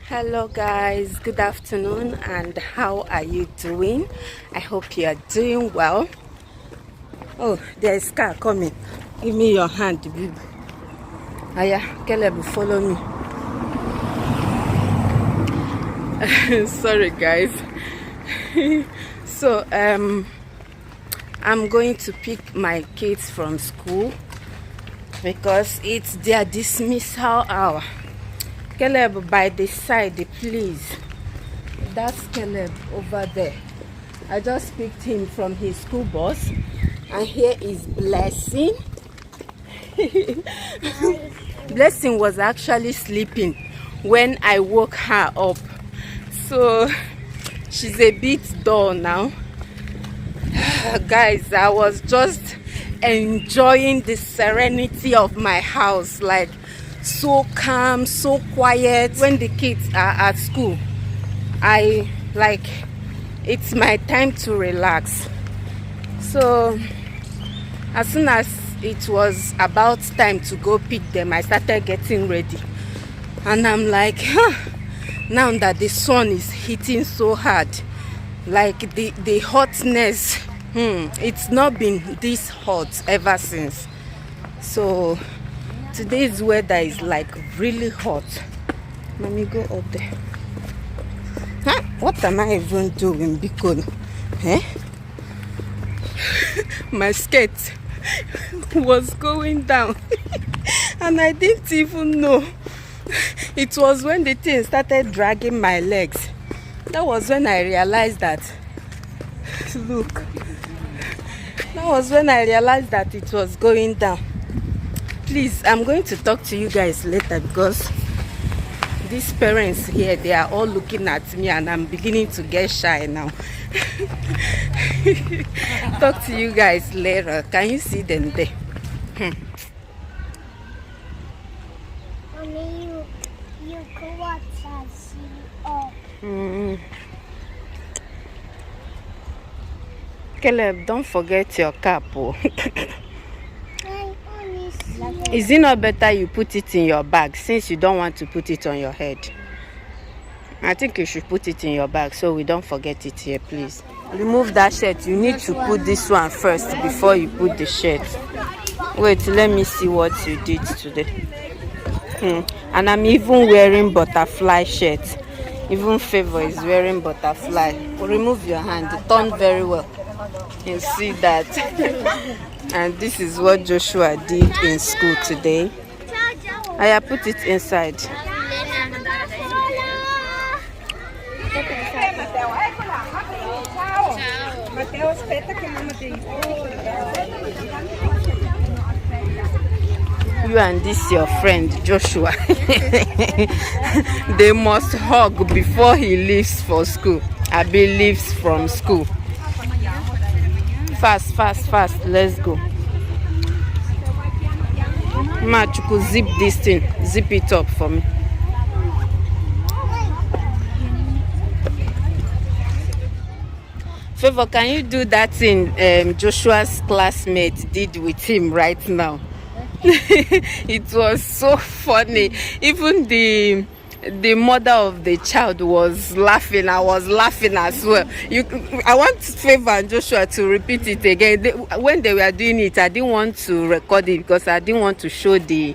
Hello guys, good afternoon, and how are you doing? I hope you are doing well. Oh, there is car coming. Give me your hand, baby. Aya, Caleb, follow me. Sorry guys. So I'm going to pick my kids from school because it's their dismissal hour. Caleb, by the side, please. That's Caleb over there. I just picked him from his school bus, and here is Blessing. Blessing was actually sleeping when I woke her up, so she's a bit dull now. Guys, I was just enjoying the serenity of my house, like so calm, so quiet. When the kids are at school, it's my time to relax. So as soon as it was about time to go pick them, I started getting ready, and I'm like, now that the sun is hitting so hard, like the hotness, it's not been this hot ever since. So today's weather is like really hot. Let me go up there. Huh? What am I even doing? Because my skirt was going down and I didn't even know. It was when the thing started dragging my legs. That was when I realized that. Look. That was when I realized that it was going down. Please, I'm going to talk to you guys later because these parents here, they are all looking at me and I'm beginning to get shy now. Talk to you guys later. Can you see them there? Mommy, you go outside, see. Caleb, don't forget your cap. Oh. Is it not better you put it in your bag since you don't want to put it on your head? I think you should put it in your bag so we don't forget it here, please. Remove that shirt. You need to put this one first before you put the shirt. Wait, let me see what you did today. And I'm even wearing butterfly shirt. Even Favor is wearing butterfly. Remove your hand. It turned very well. You see that. And this is what Joshua did in school today. I put it inside. You and this your friend Joshua. They must hug before he leaves for school. Abi leaves from school. Fast, fast, fast. Let's go. Machuku, zip this thing. Zip it up for me. Favor, can you do that thing Joshua's classmate did with him right now? It was so funny. Even the mother of the child was laughing. I was laughing as well. I want Favor and Joshua to repeat it again. When they were doing it, I didn't want to record it because I didn't want to show the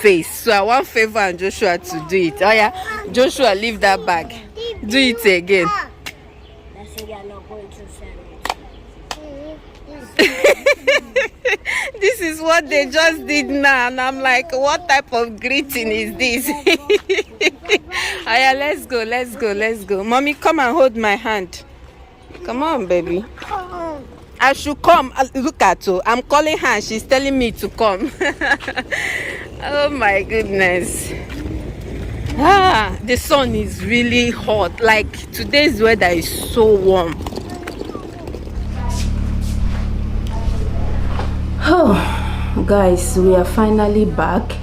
face. So I want Favor and Joshua to do it. Oh yeah, Joshua, leave that bag. Do it again. This is what they just did now, and I'm like, what type of greeting is this? Aya, let's go, let's go, let's go. Mommy, come and hold my hand. Come on, baby. I should come. Look at her. I'm calling her. She's telling me to come. Oh my goodness. The sun is really hot. Like today's weather is so warm. Oh, guys, we are finally back.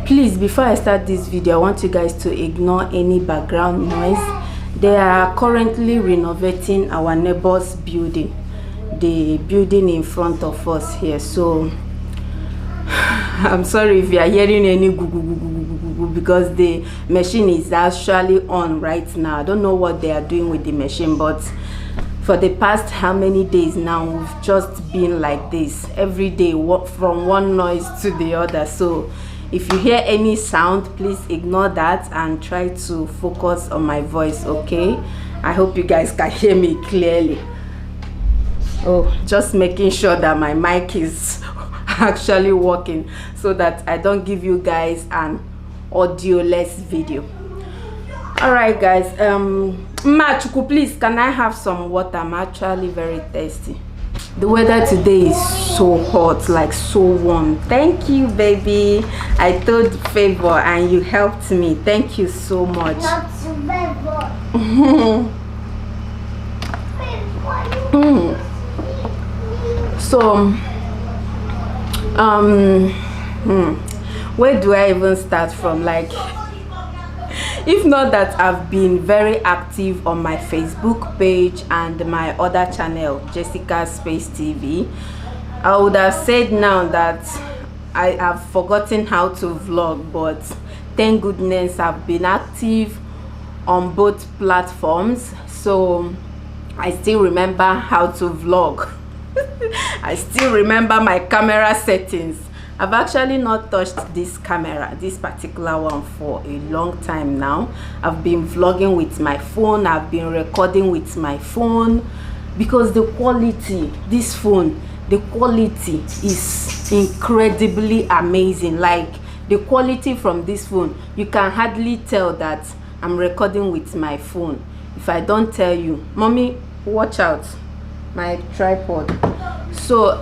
Please, before I start this video, I want you guys to ignore any background noise. They are currently renovating our neighbor's building, the building in front of us here. So I'm sorry if you are hearing any because the machine is actually on right now. I don't know what they are doing with the machine, but for the past how many days now, we've just been like this every day, from one noise to the other. So if you hear any sound, please ignore that and try to focus on my voice, okay? I hope you guys can hear me clearly. Oh, just making sure that my mic is actually working so that I don't give you guys an audio-less video. All right, guys. Machuku, please, can I have some water? I'm actually very thirsty. The weather today is so hot, like so warm. Thank you, baby. I told Favor and you helped me. Thank you so much. Not Favor. So where do I even start from? Like, if not that I've been very active on my Facebook page and my other channel, Jessica Space TV, I would have said now that I have forgotten how to vlog, but thank goodness I've been active on both platforms, so I still remember how to vlog. I still remember my camera settings. I've actually not touched this camera, this particular one, for a long time now. I've been vlogging with my phone, I've been recording with my phone, because the quality, this phone, the quality is incredibly amazing. Like, the quality from this phone, you can hardly tell that I'm recording with my phone if I don't tell you. Mommy, watch out, my tripod. So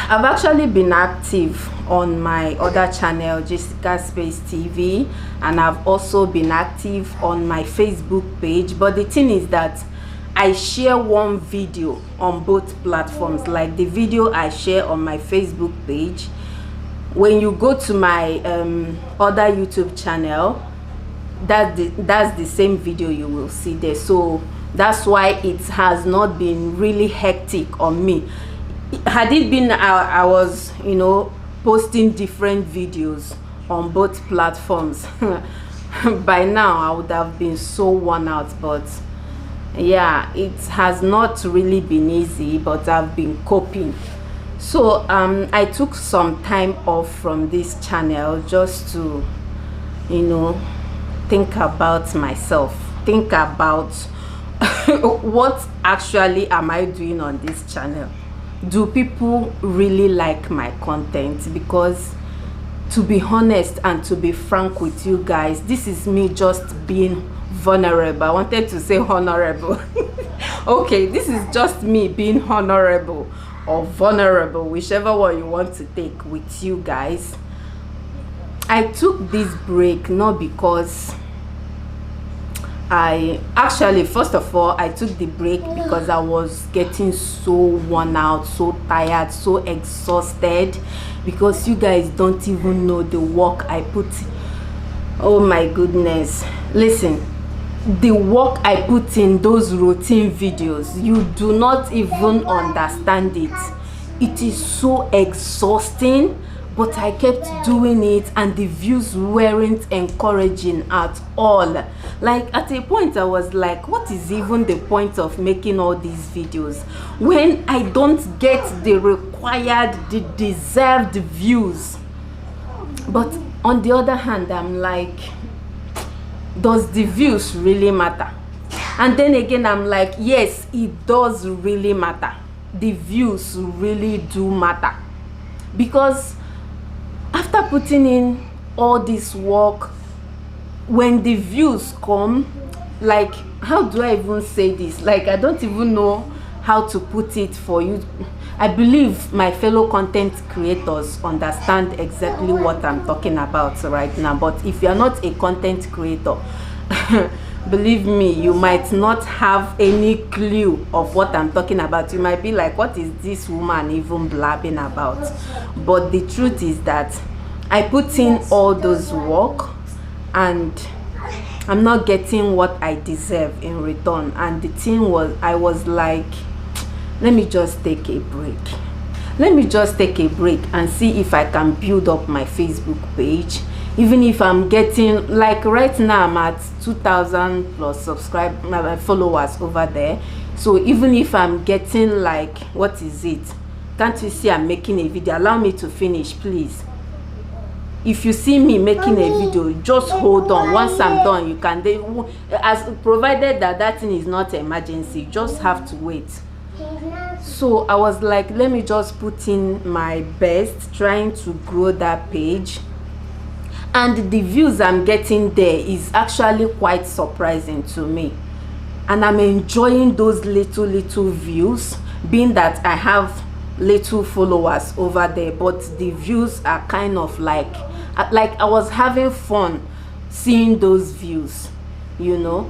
I've actually been active on my other channel, Jessica Space TV, and I've also been active on my Facebook page. But the thing is that I share one video on both platforms. Like, the video I share on my Facebook page, when you go to my other YouTube channel, that's the same video you will see there. So that's why it has not been really hectic on me. Had it been I was, you know, posting different videos on both platforms, by now I would have been so worn out. But yeah, it has not really been easy, but I've been coping. So I took some time off from this channel just to, you know, think about myself, think about what actually am I doing on this channel. Do people really like my content? Because, to be honest and to be frank with you guys, this is me just being vulnerable. I wanted to say honorable. Okay, this is just me being honorable or vulnerable, whichever one you want to take, with you guys. I took this break not because first of all, I took the break because I was getting so worn out, so tired, so exhausted, because you guys don't even know the work I put. Oh my goodness. Listen, the work I put in those routine videos, you do not even understand it. It is so exhausting, but I kept doing it and the views weren't encouraging at all. Like, at a point I was like, what is even the point of making all these videos when I don't get the required, the deserved views? But on the other hand, I'm like, does the views really matter? And then again, I'm like, yes, it does really matter. The views really do matter, because after putting in all this work, when the views come, like, how do I even say this? Like, I don't even know how to put it for you. I believe my fellow content creators understand exactly what I'm talking about right now. But if you're not a content creator, believe me, you might not have any clue of what I'm talking about. You might be like, what is this woman even blabbing about? But the truth is that I put in all those work and I'm not getting what I deserve in return. And the thing was, I was like, let me just take a break. let me just take a break and see if I can build up my Facebook page. Even if I'm getting, like right now I'm at 2,000 plus followers over there. So even if I'm getting like, what is it, can't you see I'm making a video? Allow me to finish, please. If you see me making a video, just hold on. Once I'm done, you can, as provided that that thing is not an emergency, you just have to wait. So I was like, let me just put in my best trying to grow that page. And the views I'm getting there is actually quite surprising to me. And I'm enjoying those little views, being that I have little followers over there, but the views are kind of like I was having fun seeing those views, you know.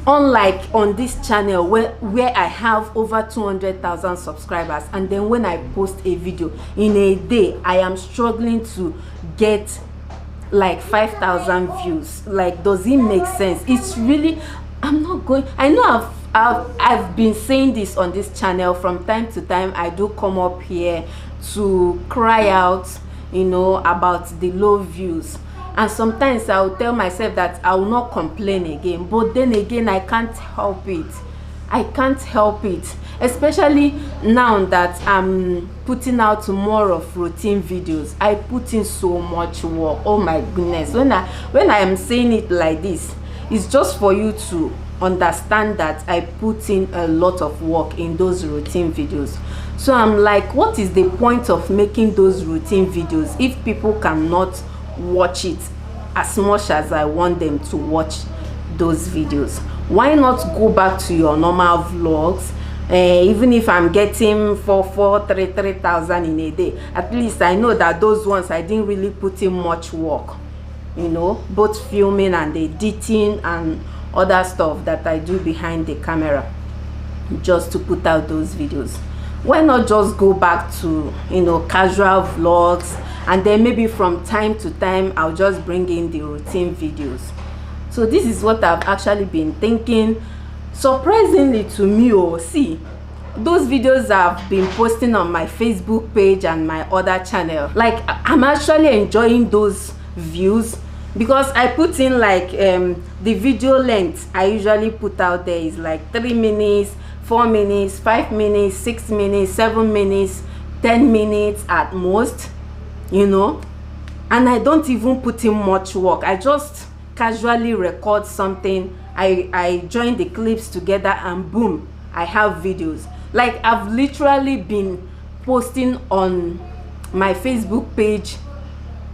Unlike on this channel where I have over 200,000 subscribers, and then when I post a video in a day, I am struggling to get like 5,000 views. Like, does it make sense? It's really, I'm not going, I know I've been saying this on this channel from time to time. I do come up here to cry out, you know, about the low views, and sometimes I'll tell myself that I will not complain again, but then again I can't help it. I can't help it, especially now that I'm putting out more of routine videos. I put in so much work. Oh my goodness, when I am saying it like this, it's just for you to understand that I put in a lot of work in those routine videos. So I'm like, what is the point of making those routine videos if people cannot watch it as much as I want them to watch those videos? Why not go back to your normal vlogs? Even if I'm getting 3,000 in a day, at least I know that those ones I didn't really put in much work, you know, both filming and editing and other stuff that I do behind the camera just to put out those videos. Why not just go back to, you know, casual vlogs, and then maybe from time to time I'll just bring in the routine videos. So this is what I've actually been thinking. Surprisingly to me, see, those videos I've been posting on my Facebook page and my other channel, like I'm actually enjoying those views, because I put in like the video length I usually put out there is like 3 minutes, 4 minutes, 5 minutes, 6 minutes, 7 minutes, 10 minutes at most, you know. And I don't even put in much work. I just casually record something, I join the clips together, and boom, I have videos. Like, I've literally been posting on my Facebook page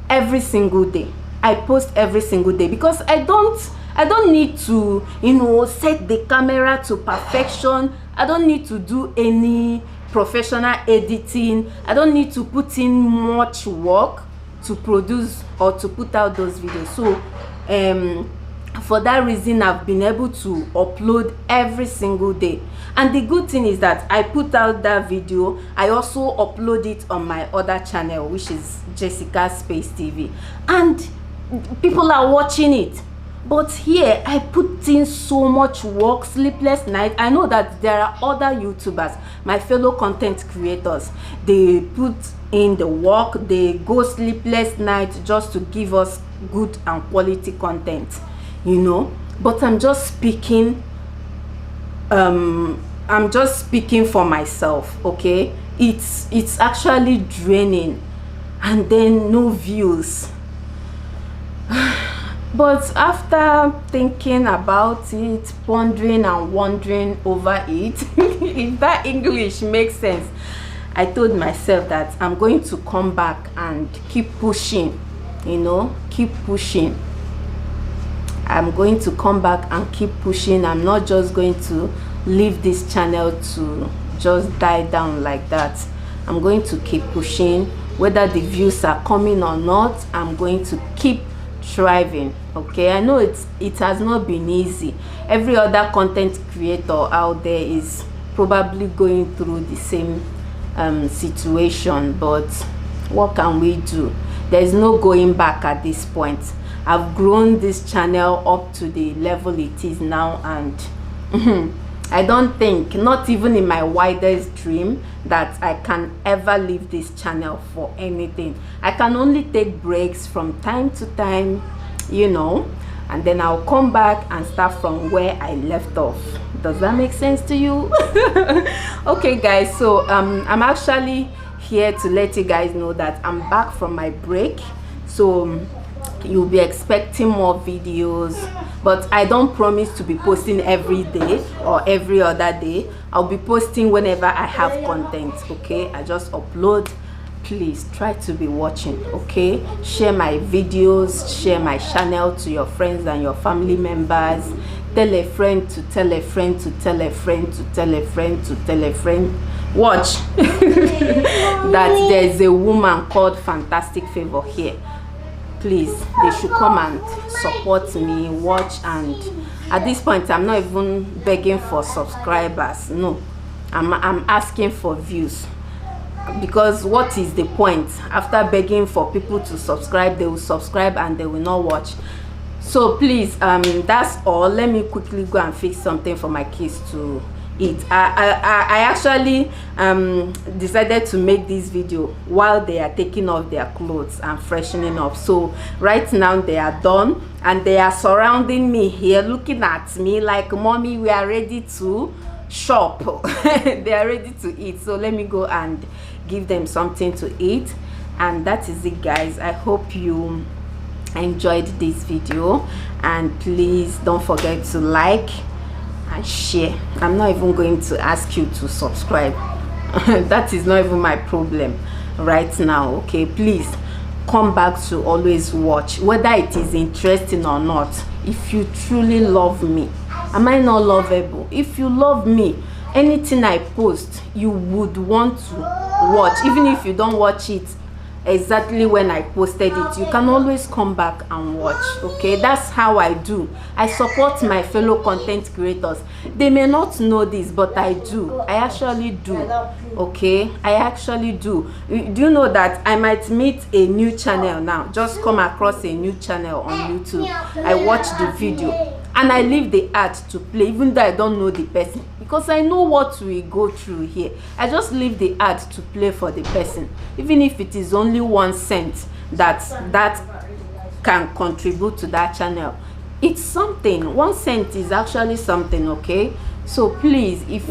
every single day. I post every single day because I don't need to, you know, set the camera to perfection. I don't need to do any professional editing. I don't need to put in much work to produce or to put out those videos. So for that reason, I've been able to upload every single day. And the good thing is that I put out that video, I also upload it on my other channel, which is Jessica Space TV, and people are watching it. But here I put in so much work, sleepless night. I know that there are other YouTubers, my fellow content creators, they put in the work, they go sleepless night just to give us good and quality content, you know. But I'm just speaking for myself, okay? It's actually draining, and then no views. But after thinking about it, pondering and wondering over it, if that English makes sense, I told myself that I'm going to come back and keep pushing, you know, keep pushing. I'm going to come back and keep pushing. I'm not just going to leave this channel to just die down like that. I'm going to keep pushing. Whether the views are coming or not, I'm going to keep striving. Okay, I know it has not been easy. Every other content creator out there is probably going through the same situation, but what can we do? There's no going back at this point. I've grown this channel up to the level it is now, and I don't think, not even in my wildest dream, that I can ever leave this channel for anything. I can only take breaks from time to time, you know, and then I'll come back and start from where I left off. Does that make sense to you? Okay guys, so I'm actually here to let you guys know that I'm back from my break, so you'll be expecting more videos, but I don't promise to be posting every day or every other day. I'll be posting whenever I have content. Okay, I just upload. Please try to be watching. Okay, share my videos, share my channel to your friends and your family members. Tell a friend to tell a friend to tell a friend to tell a friend to tell a friend. Watch that there's a woman called Fantastic Favor here. Please, they should come and support me, watch. And at this point I'm not even begging for subscribers. No, I'm asking for views, because what is the point? After begging for people to subscribe, they will subscribe and they will not watch. So please, that's all. Let me quickly go and fix something for my kids to eat. I actually decided to make this video while they are taking off their clothes and freshening up. So right now they are done and they are surrounding me here, looking at me like, mommy, we are ready to shop. They are ready to eat. So let me go and give them something to eat. And that is it, guys. I hope you enjoyed this video, and please don't forget to like and share. I'm not even going to ask you to subscribe. That is not even my problem right now. Okay, please come back to always watch, whether it is interesting or not. If you truly love me, am I not lovable? If you love me, anything I post you would want to watch. Even if you don't watch it exactly when I posted it, you can always come back and watch. Okay, that's how I do. I support my fellow content creators. They may not know this, but I do. I actually do. Okay, I actually do. Do you know that I might meet a new channel now, just come across a new channel on YouTube, I watch the video and I leave the ad to play, even though I don't know the person, because I know what we go through here. I just leave the ad to play for the person, even if it is only 1 cent that can contribute to that channel. It's something. 1 cent is actually something. Okay, so please, if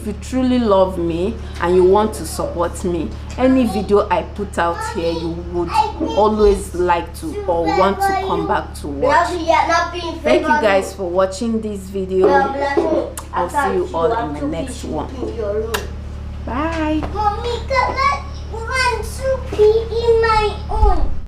you truly love me and you want to support me, any video I put out here you would always like to or want to come back to watch. Thank you guys for watching this video. I'll see you all in the next one. Bye. Mommy, can I want to pee in my own?